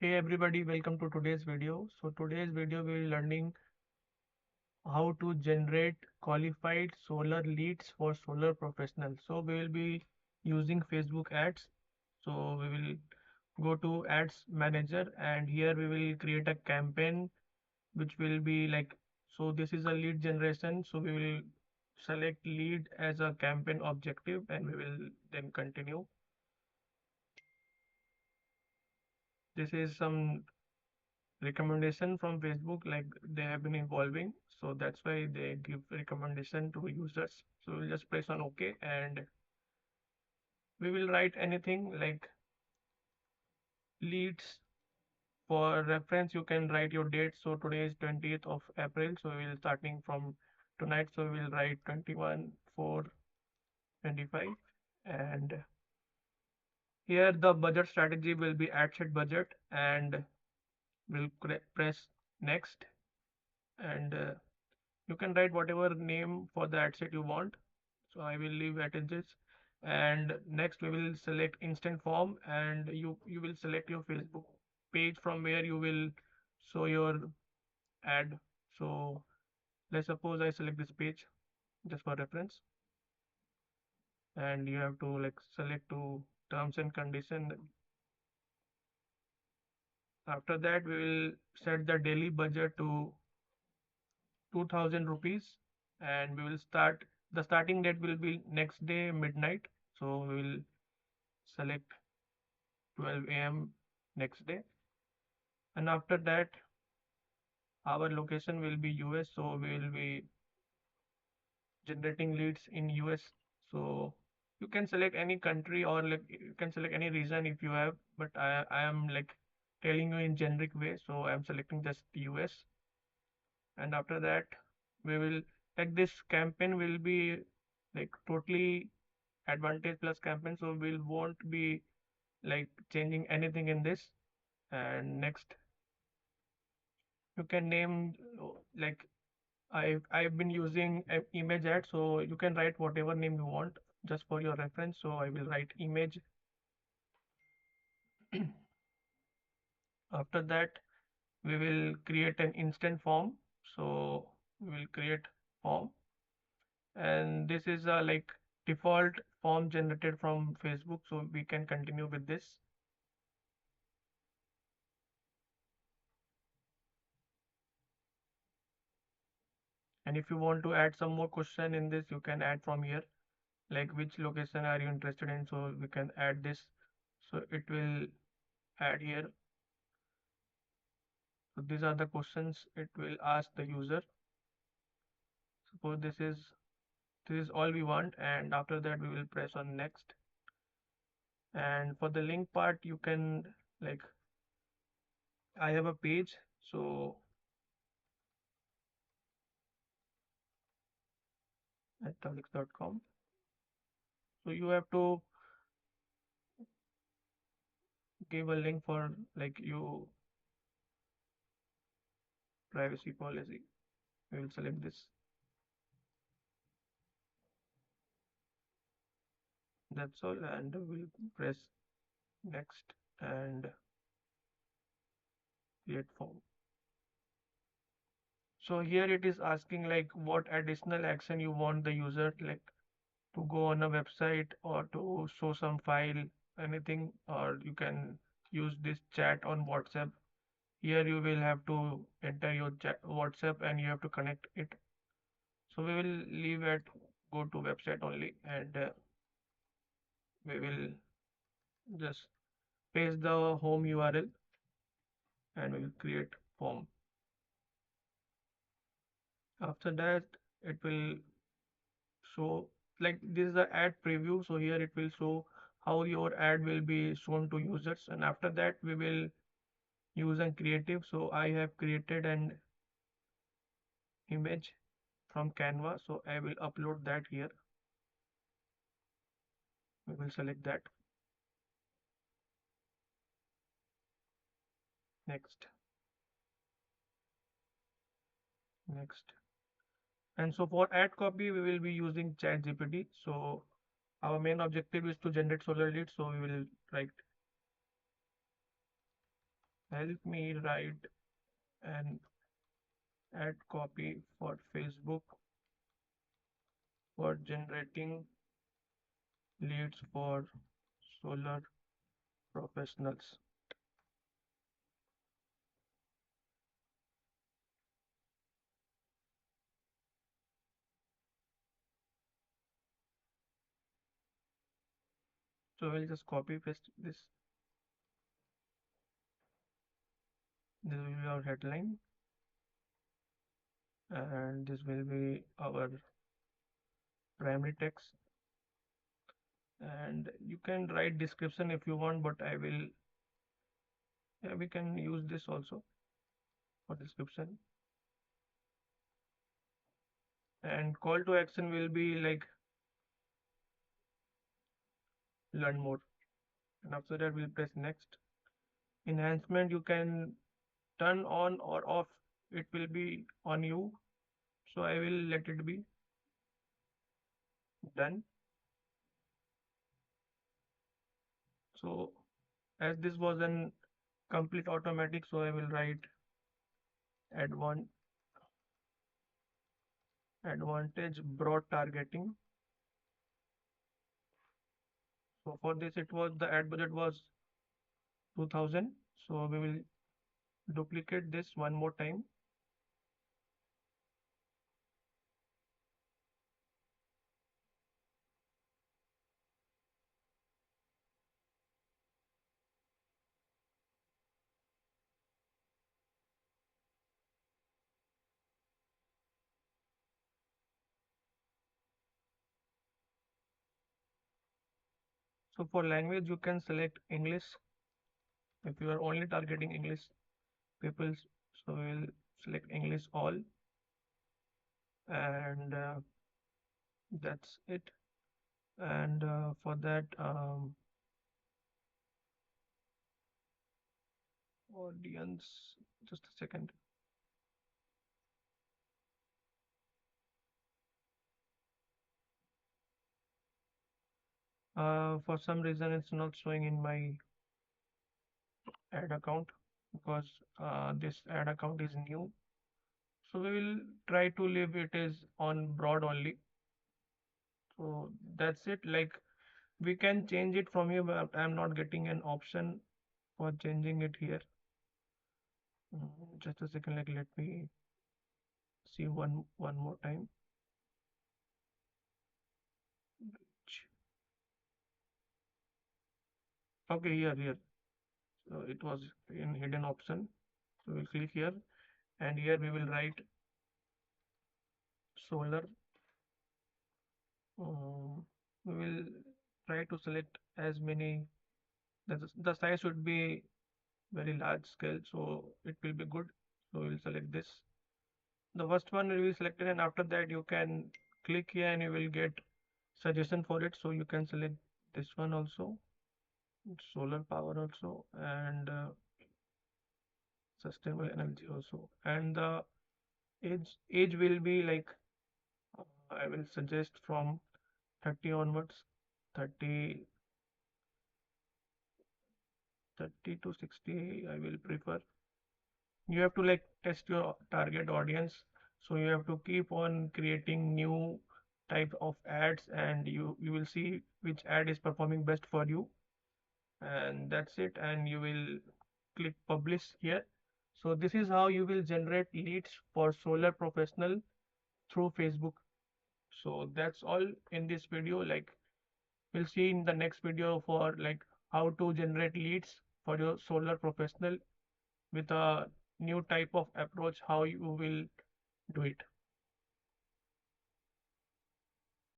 Hey everybody, welcome to today's video. So today's video we will learning how to generate qualified solar leads for solar professionals. So we will be using Facebook ads. So we will go to ads manager and here we will create a campaign which will be like, so this is a lead generation. So we will select lead as a campaign objective and we will then continue. This is some recommendation from Facebook, like they have been evolving, so that's why they give recommendation to users. So we'll just press on OK and we will write anything like leads. For reference, you can write your date. So today is 20th of April, so we will starting from tonight. So we will write 21/4/25 and here the budget strategy will be ad set budget and we'll press next and you can write whatever name for the ad set you want. So I will leave it as this. And next we will select instant form and you will select your Facebook page from where you will show your ad. So let's suppose I select this page just for reference and you have to like select to terms and condition. After that we will set the daily budget to 2000 rupees and we will start the starting date will be next day midnight. So we will select 12 a.m. next day and after that our location will be US, so we will be generating leads in US. So you can select any country or like you can select any region if you have, but I am like telling you in generic way, so I am selecting just US and after that we will like this campaign will be like totally advantage plus campaign, so we'll won't be like changing anything in this. And next you can name like I've been using image ad, so you can write whatever name you want just for your reference. So I will write image. After that, we will create an instant form. So we will create form, and this is a like default form generated from Facebook. So we can continue with this. And if you want to add some more question in this, you can add from here. Like which location are you interested in? So we can add this. So it will add here. So these are the questions it will ask the user. Suppose this is all we want, and after that we will press on next. And for the link part, you can like I have a page, so at alex.com. So you have to give a link for like you privacy policy. We will select this. That's all, and we'll press next and create form. So here it is asking like what additional action you want the user like to go on a website or to show some file, anything, or you can use this chat on WhatsApp. Here you will have to enter your chat WhatsApp and you have to connect it. So we will leave at go to website only and we will just paste the home URL and we will create form. After that it will show like this is the ad preview. So here it will show how your ad will be shown to users and after that we will use and creative. So I have created an image from Canva, so I will upload that here. We will select that. Next, next. And so for ad copy we will be using ChatGPT. So our main objective is to generate solar leads, so we will write help me write an ad copy for Facebook for generating leads for solar professionals. So we'll just copy paste this. This will be our headline, and this will be our primary text. And you can write description if you want, but I will, yeah, we can use this also for description. And call to action will be like learn more. And after that, we'll press next. Enhancement you can turn on or off. It will be on you. So I will let it be done. So as this was an complete automatic, so I will write advan advantage broad targeting. So for this, it was the ad budget was 2000. So we will duplicate this one more time. So for language, you can select English if you are only targeting English people. So we will select English all, and that's it. And for that, audience, just a second. For some reason, it's not showing in my ad account because this ad account is new. So we will try to leave it is on broad only. So that's it. Like we can change it from here, but I'm not getting an option for changing it here. Just a second. Like let me see one more time. Okay, here. So it was in hidden option. So we'll click here, and here we will write solar. We will try to select as many. The size should be very large scale, so it will be good. So we'll select this. The first one will be selected, and after that you can click here and you will get suggestion for it. So you can select this one also, solar power also, and sustainable energy also. And the age will be like I will suggest from 30 onwards, 30 30 to 60 I will prefer. You have to like test your target audience, so you have to keep on creating new type of ads, and you will see which ad is performing best for you, and that's it. And you will click publish here. So this is how you will generate leads for solar professional through Facebook. So that's all in this video. Like we'll see in the next video for like how to generate leads for your solar professional with a new type of approach, how you will do it.